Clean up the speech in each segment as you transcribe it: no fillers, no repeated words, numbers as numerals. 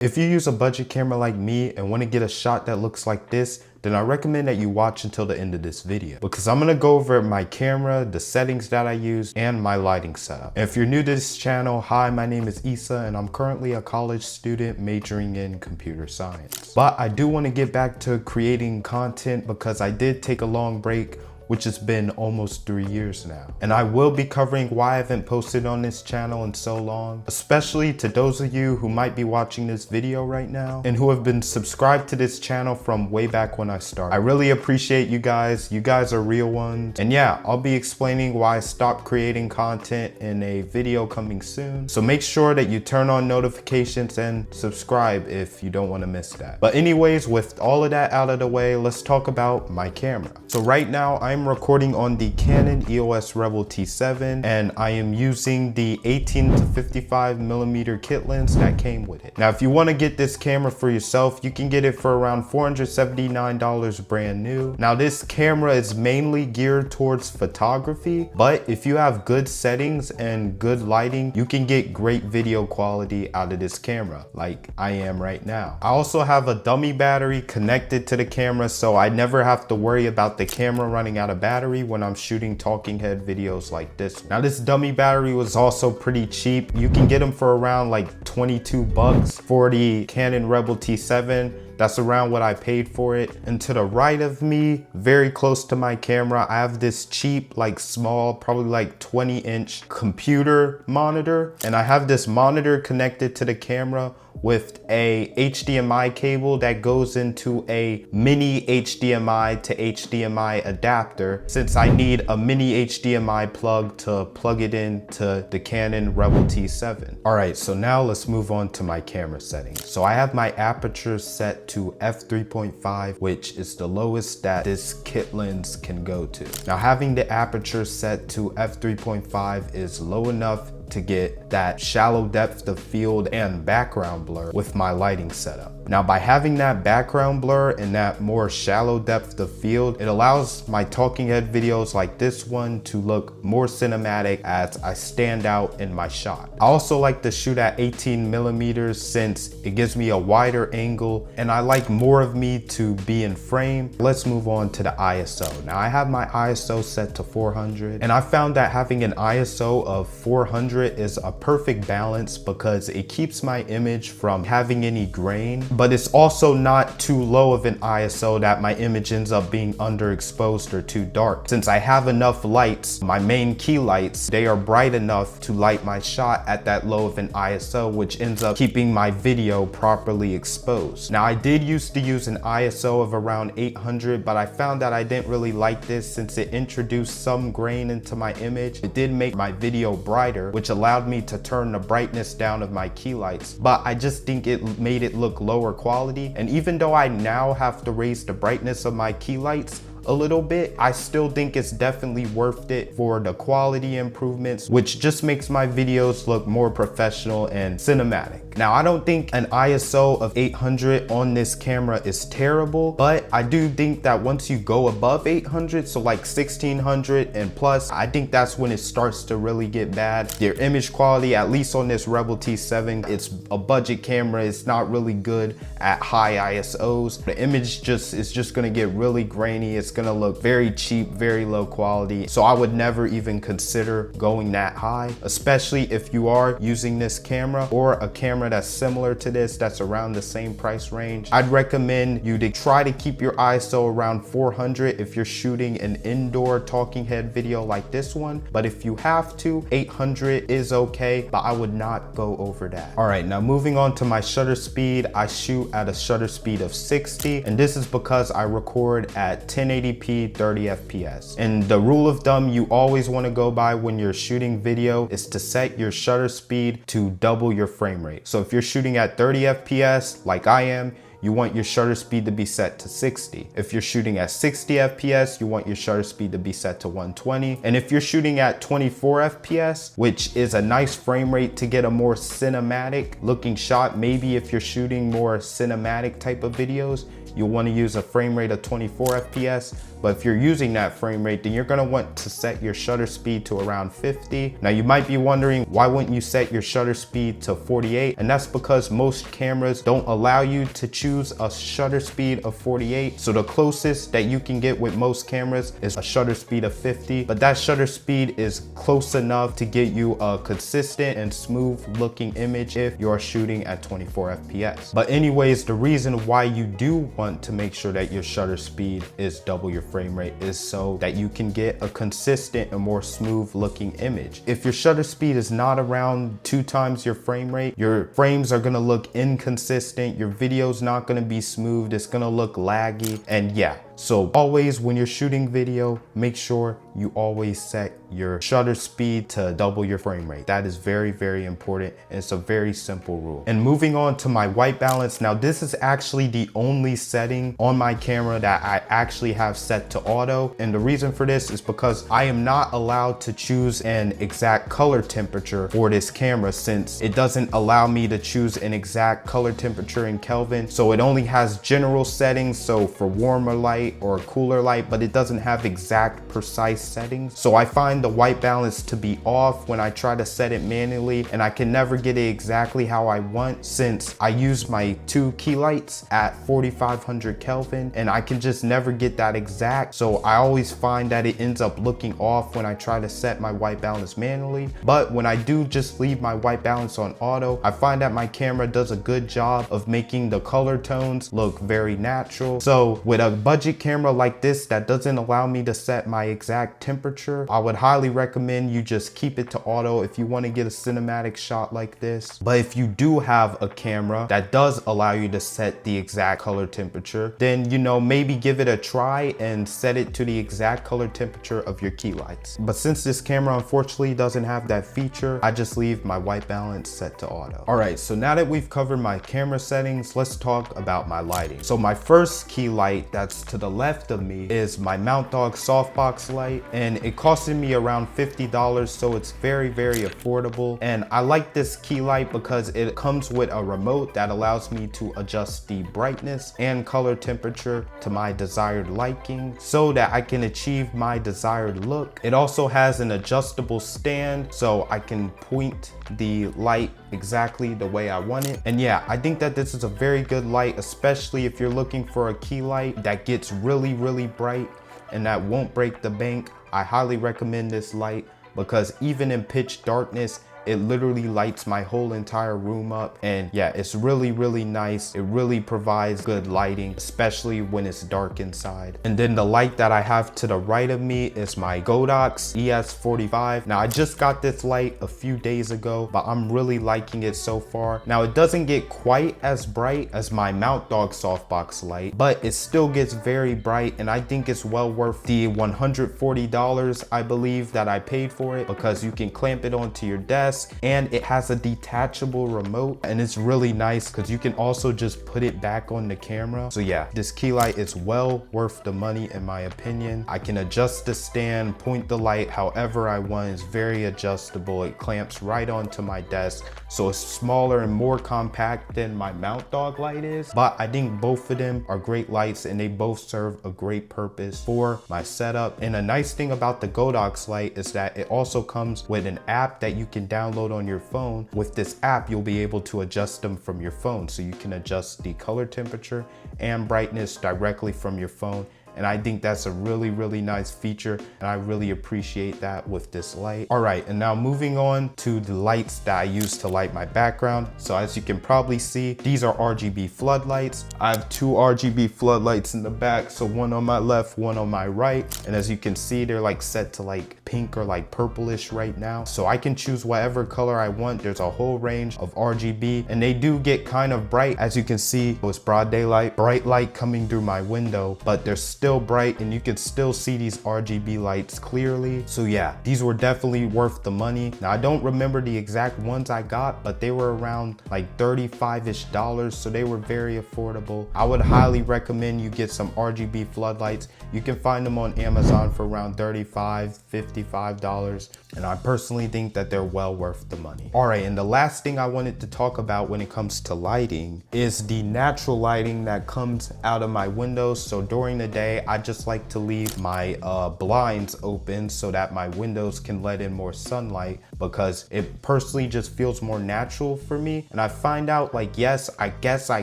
If you use a budget camera like me and want to get a shot that looks like this, then I recommend that you watch until the end of this video, because I'm gonna go over my camera, the settings that I use, and my lighting setup. And if you're new to this channel, hi, my name is Issa, and I'm currently a college student majoring in computer science. But I do want to get back to creating content because I did take a long break, which has been almost 3 years now. And I will be covering why I haven't posted on this channel in so long, especially to those of you who might be watching this video right now and who have been subscribed to this channel from way back when I started. I really appreciate you guys. You guys are real ones. And yeah, I'll be explaining why I stopped creating content in a video coming soon. So make sure that you turn on notifications and subscribe if you don't want to miss that. But anyways, with all of that out of the way, let's talk about my camera. So right now I'm recording on the Canon EOS Rebel T7, and I am using the 18 to 55 millimeter kit lens that came with it. Now, if you want to get this camera for yourself, you can get it for around $479 brand new. Now, this camera is mainly geared towards photography, but if you have good settings and good lighting, you can get great video quality out of this camera, like I am right now. I also have a dummy battery connected to the camera, so I never have to worry about the camera running out of battery when I'm shooting talking head videos like this. Now, this dummy battery was also pretty cheap. You can get them for around like 22 bucks for the Canon Rebel T7. That's around what I paid for it. And to the right of me, very close to my camera, I have this cheap, like small, probably like 20-inch computer monitor. And I have this monitor connected to the camera with a HDMI cable that goes into a mini HDMI to HDMI adapter, since I need a mini HDMI plug to plug it into the Canon Rebel T7. All right, so now let's move on to my camera settings. So I have my aperture set to f3.5, which is the lowest that this kit lens can go to. Now, having the aperture set to f3.5 is low enough to get that shallow depth of field and background blur with my lighting setup. Now, by having that background blur and that more shallow depth of field, it allows my talking head videos like this one to look more cinematic as I stand out in my shot. I also like to shoot at 18 millimeters since it gives me a wider angle and I like more of me to be in frame. Let's move on to the ISO. Now, I have my ISO set to 400, and I found that having an ISO of 400 is a perfect balance because it keeps my image from having any grain, but it's also not too low of an ISO that my image ends up being underexposed or too dark. Since I have enough lights, my main key lights, they are bright enough to light my shot at that low of an ISO, which ends up keeping my video properly exposed. Now, I did used to use an ISO of around 800, but I found that I didn't really like this since it introduced some grain into my image. It did make my video brighter, which allowed me to turn the brightness down of my key lights, but I just think it made it look lower quality. And even though I now have to raise the brightness of my key lights a little bit, I still think it's definitely worth it for the quality improvements, which just makes my videos look more professional and cinematic. Now, I don't think an ISO of 800 on this camera is terrible, but I do think that once you go above 800, so like 1600 and plus, I think that's when it starts to really get bad. Your image quality, at least on this Rebel T7, it's a budget camera. It's not really good at high ISOs. The image is just gonna get really grainy. It's gonna look very cheap, very low quality. So I would never even consider going that high, especially if you are using this camera or a camera that's similar to this, that's around the same price range. I'd recommend you to try to keep your ISO around 400 if you're shooting an indoor talking head video like this one. But if you have to, 800 is okay, but I would not go over that. All right, now moving on to my shutter speed, I shoot at a shutter speed of 60, and this is because I record at 1080p 30 FPS. And the rule of thumb you always want to go by when you're shooting video is to set your shutter speed to double your frame rate. So if you're shooting at 30 FPS like I am, you want your shutter speed to be set to 60. If you're shooting at 60 FPS, you want your shutter speed to be set to 120. And if you're shooting at 24 FPS, which is a nice frame rate to get a more cinematic looking shot, maybe if you're shooting more cinematic type of videos, you'll want to use a frame rate of 24 FPS. But if you're using that frame rate, then you're gonna want to set your shutter speed to around 50. Now you might be wondering, why wouldn't you set your shutter speed to 48? And that's because most cameras don't allow you to choose a shutter speed of 48. So the closest that you can get with most cameras is a shutter speed of 50, but that shutter speed is close enough to get you a consistent and smooth looking image if you're shooting at 24 FPS. But anyways, the reason why you do want to make sure that your shutter speed is double your frame rate is so that you can get a consistent and more smooth looking image. If your shutter speed is not around 2 times your frame rate, your frames are gonna look inconsistent, your video's not gonna be smooth, it's gonna look laggy, and yeah. So always when you're shooting video, make sure you always set your shutter speed to double your frame rate. That is very, very important. And it's a very simple rule. And moving on to my white balance. Now this is actually the only setting on my camera that I actually have set to auto. And the reason for this is because I am not allowed to choose an exact color temperature for this camera, since it doesn't allow me to choose an exact color temperature in Kelvin. So it only has general settings. So for warmer light or a cooler light, but it doesn't have exact precise settings. So I find the white balance to be off when I try to set it manually, and I can never get it exactly how I want, since I use my 2 key lights at 4500 Kelvin and I can just never get that exact. So I always find that it ends up looking off when I try to set my white balance manually. But when I do just leave my white balance on auto, I find that my camera does a good job of making the color tones look very natural. So with a budget camera like this that doesn't allow me to set my exact temperature, I would highly recommend you just keep it to auto if you want to get a cinematic shot like this. But if you do have a camera that does allow you to set the exact color temperature, then, you know, maybe give it a try and set it to the exact color temperature of your key lights. But since this camera unfortunately doesn't have that feature, I just leave my white balance set to auto. All right, so now that we've covered my camera settings, let's talk about my lighting. So my first key light that's to the left of me is my Mount Dog softbox light, and it costed me around $50, so it's very, very affordable. And I like this key light because it comes with a remote that allows me to adjust the brightness and color temperature to my desired liking so that I can achieve my desired look. It also has an adjustable stand, so I can point the light exactly the way I want it. And yeah, I think that this is a very good light, especially if you're looking for a key light that gets really, really bright and that won't break the bank. I highly recommend this light because even in pitch darkness, it literally lights my whole entire room up. And yeah, it's really, really nice. It really provides good lighting, especially when it's dark inside. And then the light that I have to the right of me is my Godox ES45. Now I just got this light a few days ago, but I'm really liking it so far. Now it doesn't get quite as bright as my Mount Dog softbox light, but it still gets very bright, and I think it's well worth the $140 I believe that I paid for it, because you can clamp it onto your desk, and it has a detachable remote, and it's really nice because you can also just put it back on the camera. So yeah, this key light is well worth the money in my opinion. I can adjust the stand, point the light however I want. It's very adjustable. It clamps right onto my desk, so it's smaller and more compact than my Mount Dog light is. But I think both of them are great lights, and they both serve a great purpose for my setup. And a nice thing about the Godox light is that it also comes with an app that you can download on your phone. With this app, you'll be able to adjust them from your phone, so you can adjust the color temperature and brightness directly from your phone. And I think that's a really, really nice feature, and I really appreciate that with this light. All right, and now moving on to the lights that I use to light my background. So as you can probably see, these are RGB floodlights. I have 2 RGB floodlights in the back, so one on my left, one on my right. And as you can see, they're like set to like pink or like purplish right now. So I can choose whatever color I want. There's a whole range of RGB, and they do get kind of bright. As you can see, it's broad daylight, bright light coming through my window, but they're still bright, and you can still see these RGB lights clearly. So yeah, these were definitely worth the money. Now I don't remember the exact ones I got, but they were around like $35-ish, so they were very affordable. I would highly recommend you get some RGB floodlights. You can find them on Amazon for around $35, $50. $55, and I personally think that they're well worth the money. All right, and the last thing I wanted to talk about when it comes to lighting is the natural lighting that comes out of my windows. So during the day, I just like to leave my blinds open so that my windows can let in more sunlight, because it personally just feels more natural for me. And I find out, like, yes, I guess I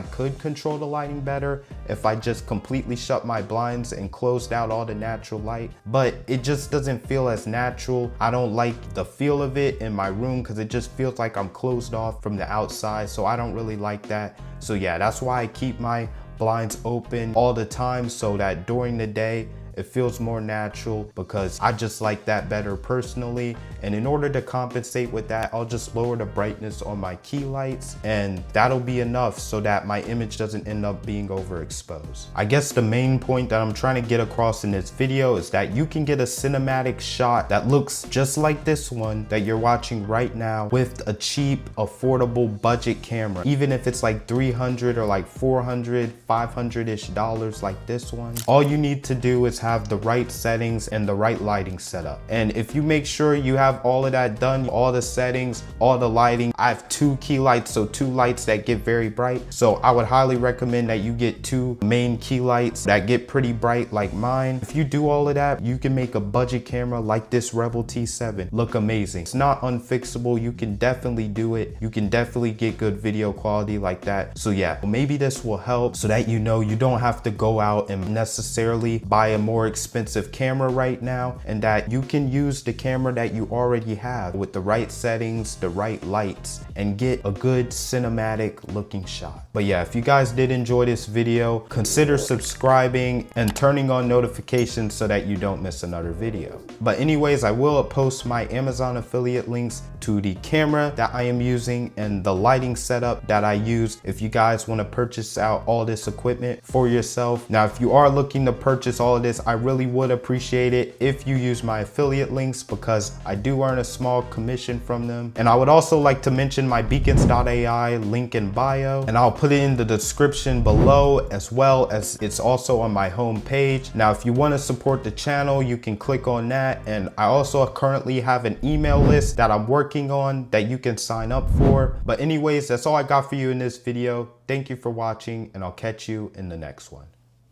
could control the lighting better if I just completely shut my blinds and closed out all the natural light, but it just doesn't feel as natural. I don't like the feel of it in my room because it just feels like I'm closed off from the outside, so I don't really like that. So yeah, that's why I keep my blinds open all the time, so that during the day it feels more natural, because I just like that better personally. And in order to compensate with that, I'll just lower the brightness on my key lights, and that'll be enough so that my image doesn't end up being overexposed. I guess the main point that I'm trying to get across in this video is that you can get a cinematic shot that looks just like this one that you're watching right now with a cheap, affordable budget camera. Even if it's like $300 or like $400, $500-ish dollars like this one. All you need to do is have the right settings and the right lighting setup. And if you make sure you have all of that done, all the settings, all the lighting, I have 2 key lights, so 2 lights that get very bright. So I would highly recommend that you get 2 main key lights that get pretty bright like mine. If you do all of that, you can make a budget camera like this Rebel T7 look amazing. It's not unfixable. You can definitely do it. You can definitely get good video quality like that. So yeah, maybe this will help so that you know you don't have to go out and necessarily buy a more expensive camera right now, and that you can use the camera that you already have with the right settings, the right lights, and get a good cinematic looking shot. But yeah, if you guys did enjoy this video, consider subscribing and turning on notifications so that you don't miss another video. But anyways, I will post my Amazon affiliate links to the camera that I am using and the lighting setup that I use if you guys want to purchase out all this equipment for yourself. Now, if you are looking to purchase all of this, I really would appreciate it if you use my affiliate links, because I do earn a small commission from them. And I would also like to mention my beacons.ai link in bio, and I'll put it in the description below, as well as it's also on my home page. Now, if you want to support the channel, you can click on that. And I also currently have an email list that I'm working on that you can sign up for. But anyways, that's all I got for you in this video. Thank you for watching, and I'll catch you in the next one.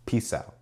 Peace out.